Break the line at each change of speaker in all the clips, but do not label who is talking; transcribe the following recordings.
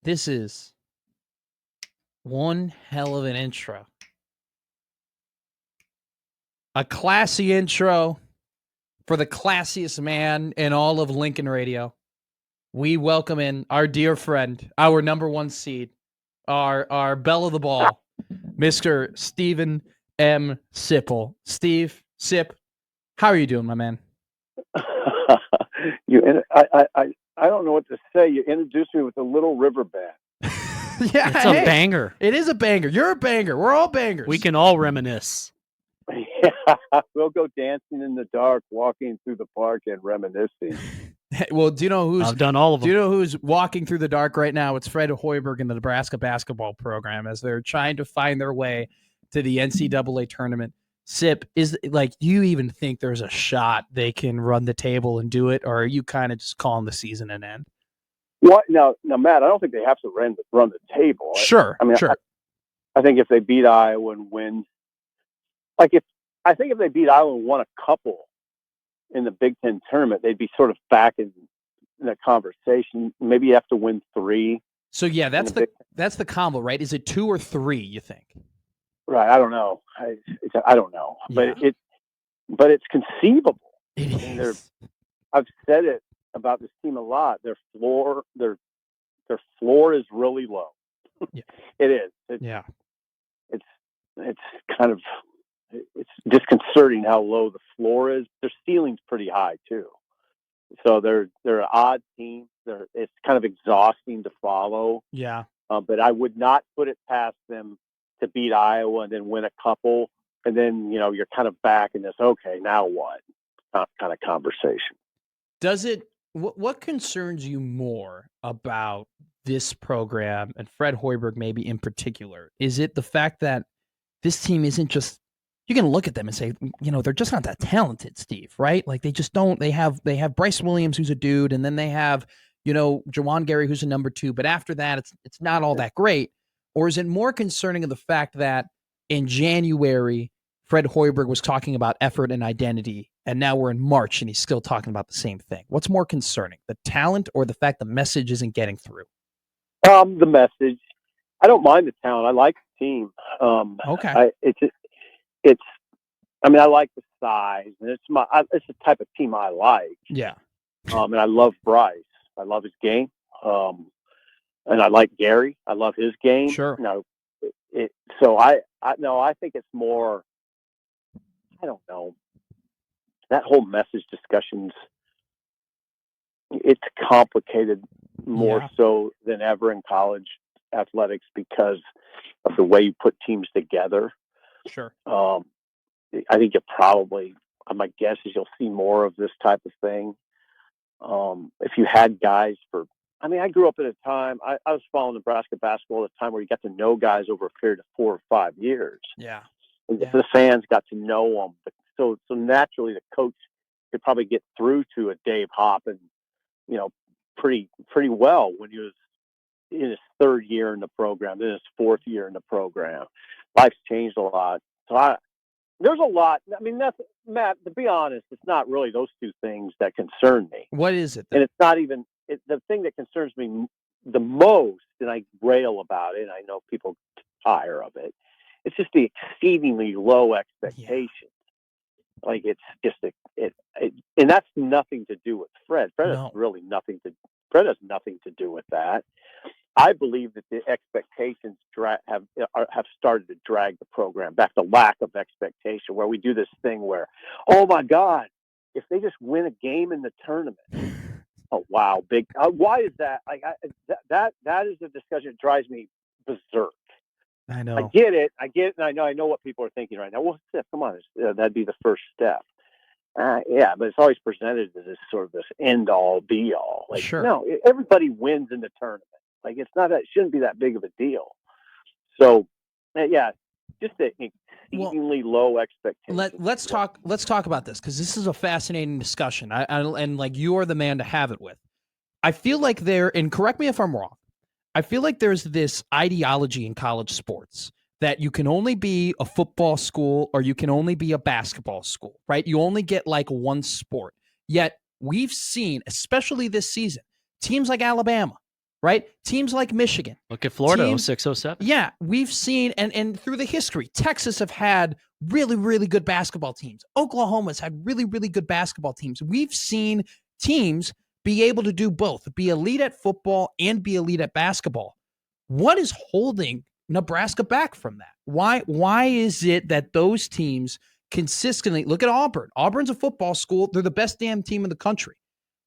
This is one hell of an intro. A classy intro for the classiest man in all of Lincoln radio. We welcome in our dear friend, our number one seed, our belle of the ball, Mr. Stephen M. Sipple. Steve, Sip, how are you doing, my man?
I don't know what to say. You introduced me with a little river band.
Yeah,
It's a banger.
It is a banger. You're a banger. We're all bangers.
We can all reminisce.
Yeah, we'll go dancing in the dark, walking through the park and reminiscing.
Well, do you know who's
I've done all of them.
Do you know who's walking through the dark right now? It's Fred Hoiberg and the Nebraska basketball program as they're trying to find their way to the NCAA tournament. Sip, is like, do you even think there's a shot they can run the table and do it, or are you kind of just calling the season an end?
What now, Matt? I don't think they have to run the table.
Sure,
I mean,
sure.
I think if they beat Iowa and win, I think if they beat Iowa and won a couple in the Big Ten tournament, they'd be sort of back in the conversation. Maybe you have to win 3.
So yeah, that's the combo, right? Is it 2 or 3? You think?
Right. I don't know. I don't know,
Yeah.
but it's conceivable.
It is.
I've said it about this team a lot. Their floor is really low.
Yeah.
It is. It's kind of it's disconcerting how low the floor is. Their ceiling's pretty high too. So they're an odd team. It's kind of exhausting to follow.
Yeah.
But I would not put it past them to beat Iowa and then win a couple, and then you're kind of back in this. Okay, now what? Kind of conversation.
Does it? What concerns you more about this program and Fred Hoiberg, maybe in particular? Is it the fact that this team isn't just? You can look at them and say, they're just not that talented, Steve, right? Like they just don't. They have Bryce Williams, who's a dude, and then they have Jawan Gary, who's a number 2. But after that, it's not all that great. Or is it more concerning of the fact that in January, Fred Hoiberg was talking about effort and identity, and now we're in March and he's still talking about the same thing? What's more concerning, the talent or the fact the message isn't getting through?
The message. I don't mind the talent. I like the team.
Okay.
I like the size, and it's the type of team I like.
Yeah.
And I love Bryce. I love his game. And I like Gary. I love his game.
Sure.
So I think it's more. I don't know. That whole message discussion's it's complicated more so than ever in college athletics because of the way you put teams together.
Sure.
I think my guess is you'll see more of this type of thing. If you had guys I grew up at a time, I was following Nebraska basketball at a time where you got to know guys over a period of 4 or 5 years.
Yeah.
And the fans got to know them. So naturally the coach could probably get through to a Dave Hoppen, pretty well when he was in his 3rd year in the program, then his 4th year in the program. Life's changed a lot. So there's a lot. I mean, Matt, to be honest, it's not really those 2 things that concern me.
What is it?
And it's not even the thing that concerns me the most, and I rail about it, and I know people tire of it. It's just the exceedingly low expectations.
Yeah.
Like it's just and that's nothing to do with Fred. Fred has nothing to do with that. I believe that the expectations have started to drag the program back. The lack of expectation, where we do this thing where, oh my God, if they just win a game in the tournament, oh wow, big. Why is that? That is a discussion that drives me berserk.
I know.
I get it, and I know what people are thinking right now. Well, come on, that'd be the first step. Yeah, but it's always presented as this sort of this end all be all. Like,
sure.
No, everybody wins in the tournament. Like it shouldn't be that big of a deal. So, just the exceedingly low expectations.
Let's talk about this because this is a fascinating discussion. And like you are the man to have it with. I feel like and correct me if I'm wrong. I feel like there's this ideology in college sports that you can only be a football school or you can only be a basketball school, right? You only get like one sport. Yet we've seen, especially this season, teams like Alabama, right? Teams like Michigan.
Look at Florida, 06-07.
Yeah, we've seen, and through the history, Texas have had really, really good basketball teams. Oklahoma's had really, really good basketball teams. We've seen teams be able to do both, be elite at football and be elite at basketball. What is holding Nebraska back from that? Why is it that those teams consistently look at Auburn? Auburn's a football school. They're the best damn team in the country.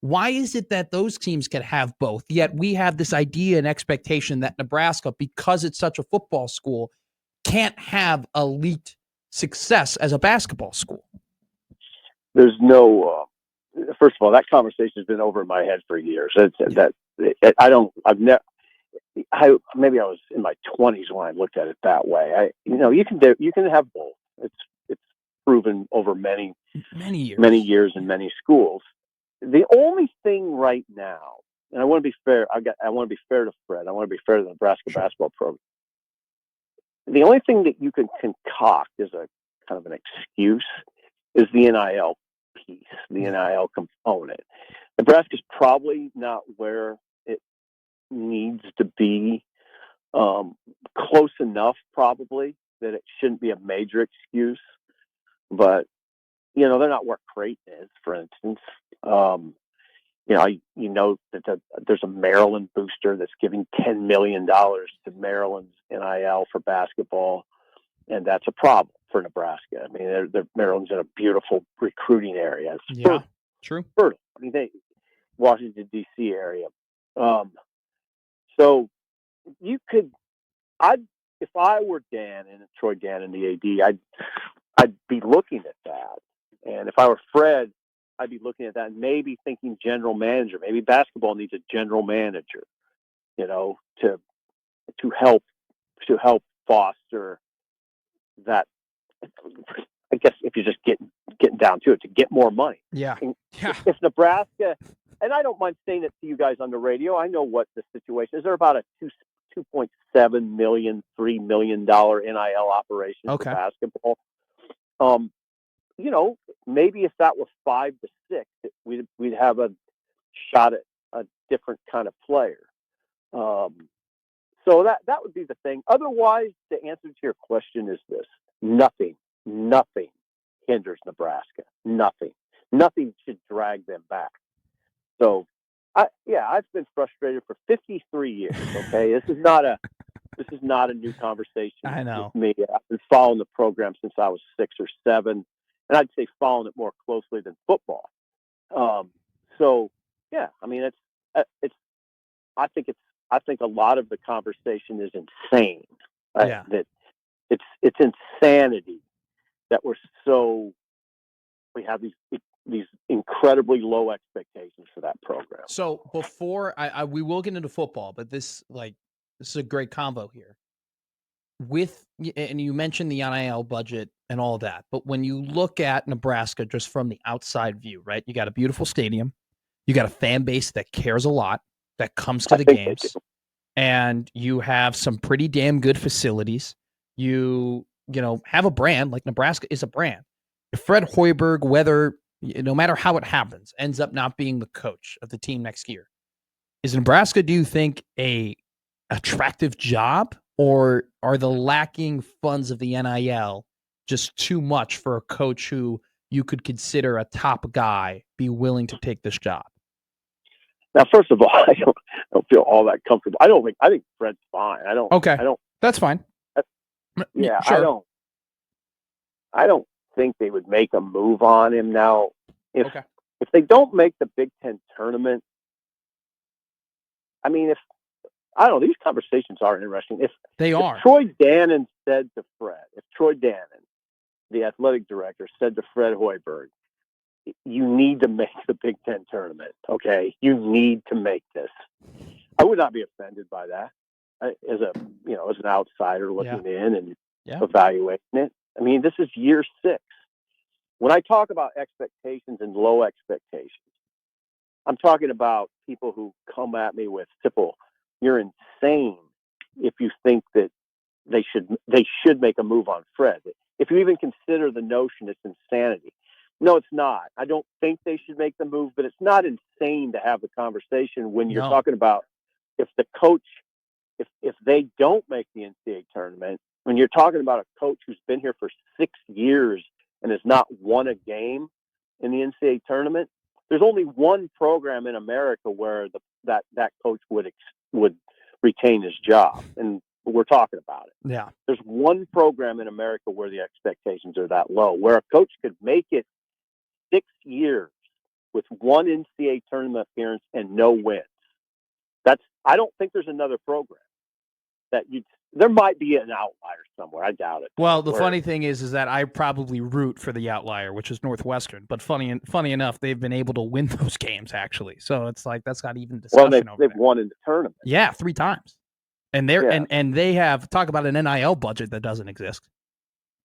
Why is it that those teams can have both, yet we have this idea and expectation that Nebraska, because it's such a football school, can't have elite success as a basketball school?
There's no, first of all, that conversation has been over my head for years. Maybe I was in my 20s when I looked at it that way. You can have both. It's proven over many years in many schools. The only thing right now, and I want to be fair, I want to be fair to Fred. I want to be fair to the Nebraska basketball program. The only thing that you can concoct as a kind of an excuse is the NIL piece, the NIL component. Nebraska's probably not where it needs to be, close enough probably that it shouldn't be a major excuse, but they're not where Creighton is, for instance. That there's a Maryland booster that's giving $10 million to Maryland's NIL for basketball, and that's a problem for Nebraska. I mean, Maryland's in a beautiful recruiting area. It's fertile.
True.
Fertile. I mean, Washington D.C. area. So you could, if I were Dan and Troy Dan and the AD, I'd be looking at that. And if I were Fred, I'd be looking at that and maybe thinking general manager. Maybe basketball needs a general manager, to help foster that. I guess if you're just getting down to it, to get more money.
Yeah.
If Nebraska, and I don't mind saying it to you guys on the radio, I know what the situation is. They're about a $2.7 million, $3 million NIL operation for basketball. Maybe if that was 5 to 6, we'd have a shot at a different kind of player. So that would be the thing. Otherwise, the answer to your question is this: nothing hinders Nebraska. Nothing should drag them back. So, I've been frustrated for 53 years. Okay, this is not a new conversation.
I know.
With me. I've been following the program since I was 6 or 7. And I'd say following it more closely than football. I mean, I think a lot of the conversation is insane. Right? That it's insanity that we have these incredibly low expectations for that program.
So before we will get into football, but this is a great combo here. And you mentioned the NIL budget and all that, but when you look at Nebraska just from the outside view, right? You got a beautiful stadium, you got a fan base that cares a lot, that comes to the games, and you have some pretty damn good facilities. You have a brand, like Nebraska is a brand. If Fred Hoiberg, no matter how it happens, ends up not being the coach of the team next year, is Nebraska, do you think, a attractive job? Or are the lacking funds of the NIL just too much for a coach who you could consider a top guy be willing to take this job?
Now, first of all, I don't feel all that comfortable. I think Fred's fine.
That's fine.
Yeah,
sure.
I don't think they would make a move on him now. If they don't make the Big Ten tournament, I mean, I don't know. These conversations are interesting. If Troy Dannon said to Fred, the athletic director, said to Fred Hoiberg, you need to make the Big Ten tournament, okay? You need to make this. I would not be offended by that as an outsider looking in and evaluating it. I mean, this is year 6. When I talk about expectations and low expectations, I'm talking about people who come at me with Sipple. You're insane if you think that they should make a move on Fred. If you even consider the notion, it's insanity. No, it's not. I don't think they should make the move, but it's not insane to have the conversation when you're talking about if the coach, if they don't make the NCAA tournament, when you're talking about a coach who's been here for 6 years and has not won a game in the NCAA tournament, there's only one program in America where that coach would retain his job, and we're talking about it.
Yeah.
There's one program in America where the expectations are that low, where a coach could make it 6 years with one NCAA tournament appearance and no wins. I don't think there's another program that there might be an outlier somewhere. I doubt it.
Well, the funny thing is that I probably root for the outlier, which is Northwestern. But funny enough, they've been able to win those games actually. So it's like that's not even discussion.
Well, they've won in the tournament.
Yeah, 3 times, and and they have talk about an NIL budget that doesn't exist.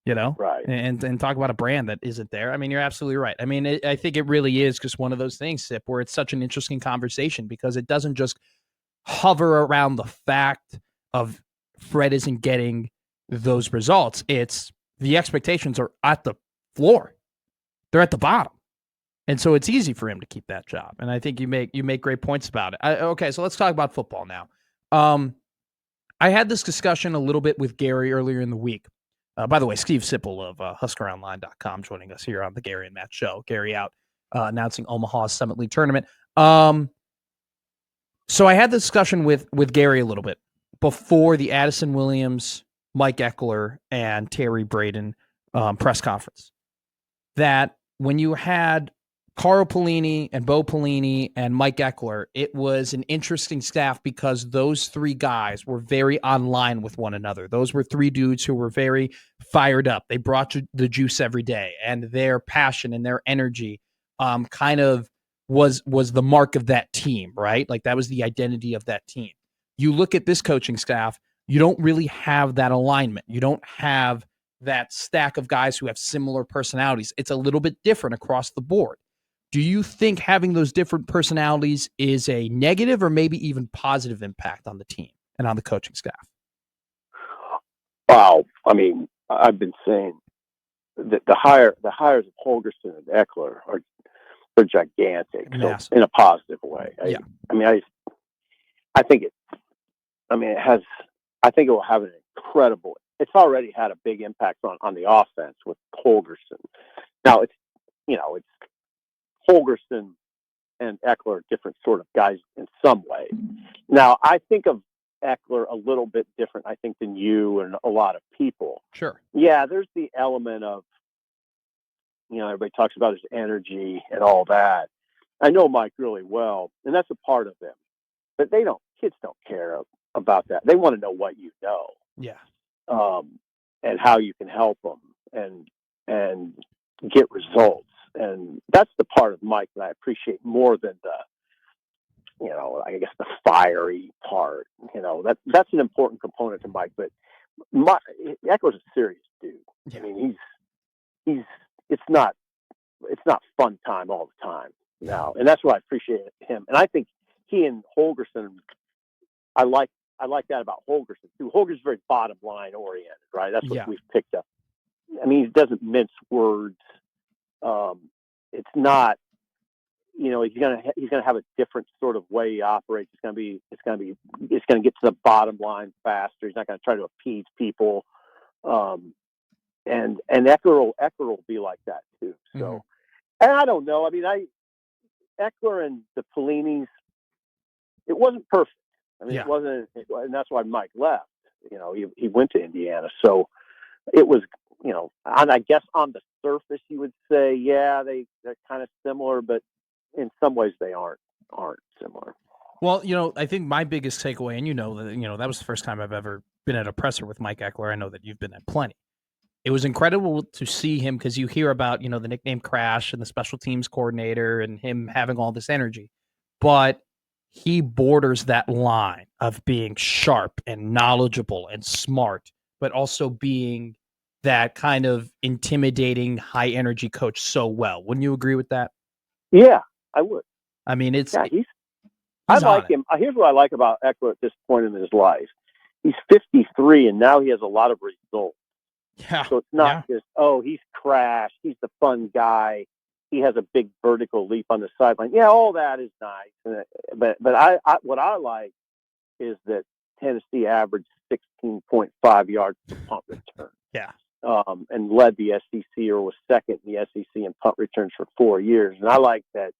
Right?
And talk about a brand that isn't there. I mean, you're absolutely right. I mean, I think it really is just one of those things, Sip, where it's such an interesting conversation because it doesn't just hover around the fact of Fred isn't getting those results. It's the expectations are at the floor. They're at the bottom. And so it's easy for him to keep that job. And I think you make great points about it. Okay, so let's talk about football now. I had this discussion a little bit with Gary earlier in the week. By the way, Steve Sipple of HuskerOnline.com joining us here on the Gary and Matt Show. Gary out announcing Omaha's Summit League tournament. So I had the discussion with Gary a little bit before the Addison Williams, Mike Ekeler, and Terry Braden press conference. That when you had Carl Pelini and Bo Pelini and Mike Ekeler, it was an interesting staff because those 3 guys were very online with one another. Those were 3 dudes who were very fired up. They brought the juice every day, and their passion and their energy kind of was the mark of that team, right? Like that was the identity of that team. You look at this coaching staff, you don't really have that alignment. You don't have that stack of guys who have similar personalities. It's a little bit different across the board. Do you think having those different personalities is a negative or maybe even positive impact on the team and on the coaching staff?
Wow. I mean, I've been saying that the hires of Holgerson and Ekeler they're gigantic, so in a positive way. I think it will have an incredible. It's already had a big impact on the offense with Holgerson. Now it's Holgerson and Ekeler, different sort of guys in some way. Now I think of Ekeler a little bit different, I think, than you and a lot of people.
Sure.
Yeah, there's the element of, everybody talks about his energy and all that. I know Mike really well, and that's a part of him. But kids don't care about that. They want to know what you know.
Yeah.
And how you can help them and get results. And that's the part of Mike that I appreciate more than I guess the fiery part. That's an important component to Mike. But Ekeler's a serious dude.
Yeah.
I mean, it's not fun time all the time now, and that's why I appreciate him. And I think he and Holgerson, I like that about Holgerson too. Holgerson's very bottom line oriented, right? That's what we've picked up. I mean, he doesn't mince words. It's not, he's gonna have a different sort of way he operates. It's gonna get to the bottom line faster. He's not gonna try to appease people. And Ekeler will be like that too. So, and I don't know. I mean, Ekeler and the Pellinis, it wasn't perfect. I mean, it wasn't, and that's why Mike left. He went to Indiana. So it was, and I guess on the surface you would say, yeah, they're kind of similar, but in some ways they aren't similar.
Well, I think my biggest takeaway, and that was the first time I've ever been at a presser with Mike Ekeler. I know that you've been at plenty. It was incredible to see him because you hear about, the nickname Crash and the special teams coordinator and him having all this energy. But he borders that line of being sharp and knowledgeable and smart, but also being that kind of intimidating, high energy coach so well. Wouldn't you agree with that?
Yeah, I would.
I mean,
I like him. Here's what I like about Ekeler at this point in his life. He's 53, and now he has a lot of results.
Yeah.
So it's not just, he's Crash. He's the fun guy. He has a big vertical leap on the sideline. Yeah, all that is nice. But what I like is that Tennessee averaged 16.5 yards per punt return.
Yeah.
And led the SEC, or was second in the SEC in punt returns for 4 years. And I like that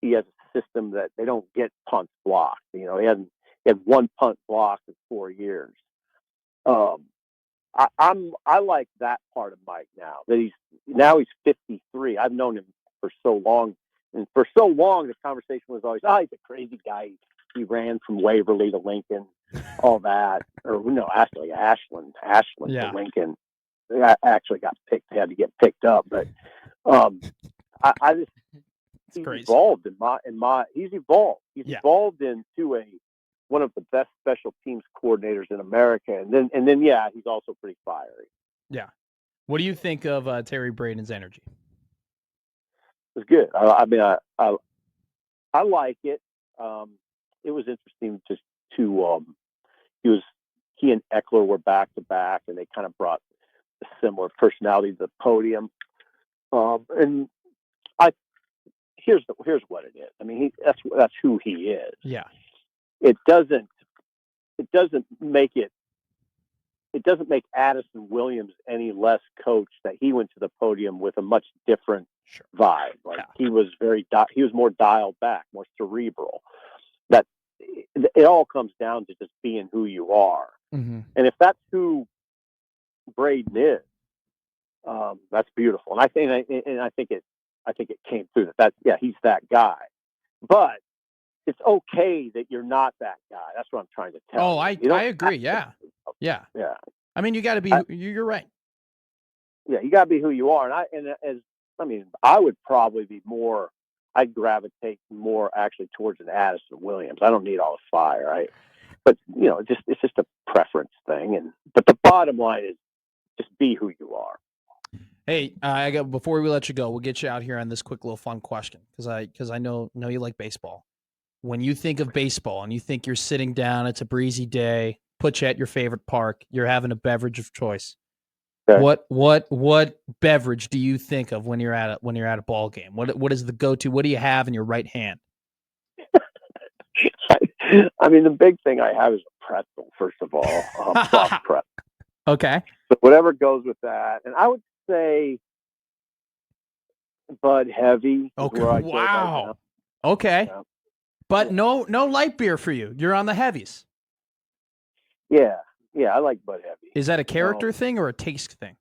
he has a system that they don't get punts blocked. He had one punt blocked in 4 years. I like that part of Mike now. That he's 53. I've known him for so long, and for so long the conversation was always, he's a crazy guy. He ran from Waverly to Lincoln, all that. Or no, actually Ashland to Lincoln. I actually had to get picked up, but I just he's
crazy.
Evolved he's evolved. He's evolved into one of the best special teams coordinators in America, and then he's also pretty fiery.
Yeah. What do you think of Terry Braden's energy?
It's good. I mean, I like it. It was interesting he and Ekeler were back to back, and they kind of brought a similar personality to the podium. And here's what it is. I mean, that's who he is.
Yeah.
It doesn't make Addison Williams any less coach that he went to the podium with a much different vibe. Like he was more dialed back, more cerebral. That it all comes down to just being who you are.
Mm-hmm.
And if that's who Braden is, that's beautiful. And I think it came through he's that guy. But it's okay that you're not that guy. That's what I'm trying to tell you.
I agree. Yeah. I mean, you got to be. You're right.
Yeah, you got to be who you are. I would probably be more. I'd gravitate more actually towards an Addison Williams. I don't need all the fire. But it's just a preference thing. But the bottom line is just be who you are.
Hey, before we let you go, we'll get you out here on this quick little fun question because I know you like baseball. When you think of baseball and you think you're sitting down, it's a breezy day, put you at your favorite park, you're having a beverage of choice. Okay. What beverage do you think of when you're at a ball game? What is the go-to? What do you have in your right hand?
I mean, the big thing I have is a pretzel. First of all, soft pretzel.
Okay.
So whatever goes with that, and I would say Bud Heavy.
Okay. Wow. Okay. Yeah. But no light beer for you. You're on the heavies.
Yeah, I like Bud Heavy.
Is that a character thing or a taste thing?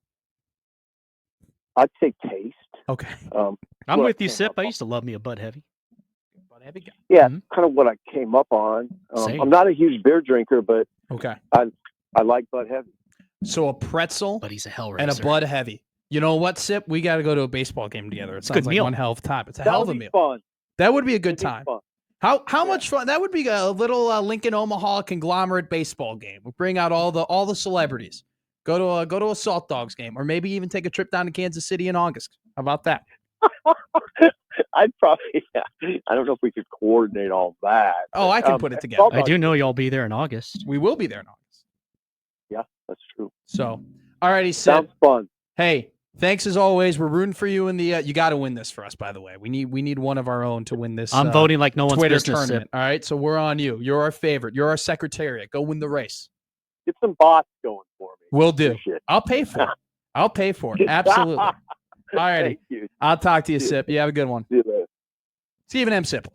I'd say taste.
Okay.
I'm with you, Sip. I used to love me a Bud Heavy.
Bud Heavy guy. Yeah, kind of what I came up on. I'm not a huge beer drinker, but
okay,
I like Bud Heavy.
So a pretzel,
but he's a hell
and a Bud Heavy. You know what, Sip? We got to go to a baseball game together. It sounds like one hell of a time. It's a hell of a meal.
Fun.
That would be a good time. How much fun? That would be a little Lincoln Omaha conglomerate baseball game. We'll bring out all the celebrities. Go to a Salt Dogs game, or maybe even take a trip down to Kansas City in August. How about that?
I'd probably. I don't know if we could coordinate all that.
Oh, I can put it together.
I do know y'all be there in August.
We will be there in August.
Yeah, that's true.
So, alrighty, Sip.
Sounds fun.
Hey, thanks as always. We're rooting for you in the. You got to win this for us, by the way. We need one of our own to win this.
I'm voting like no one's
Twitter
business.
Tournament.
Sip.
All right, so we're on you. You're our favorite. You're our secretariat. Go win the race.
Get some bots going for me.
Will do. I'll pay for it. I'll pay for it. Absolutely. All righty. I'll talk to you, Sip. You have a good one.
See you later.
Stephen M. Sipple.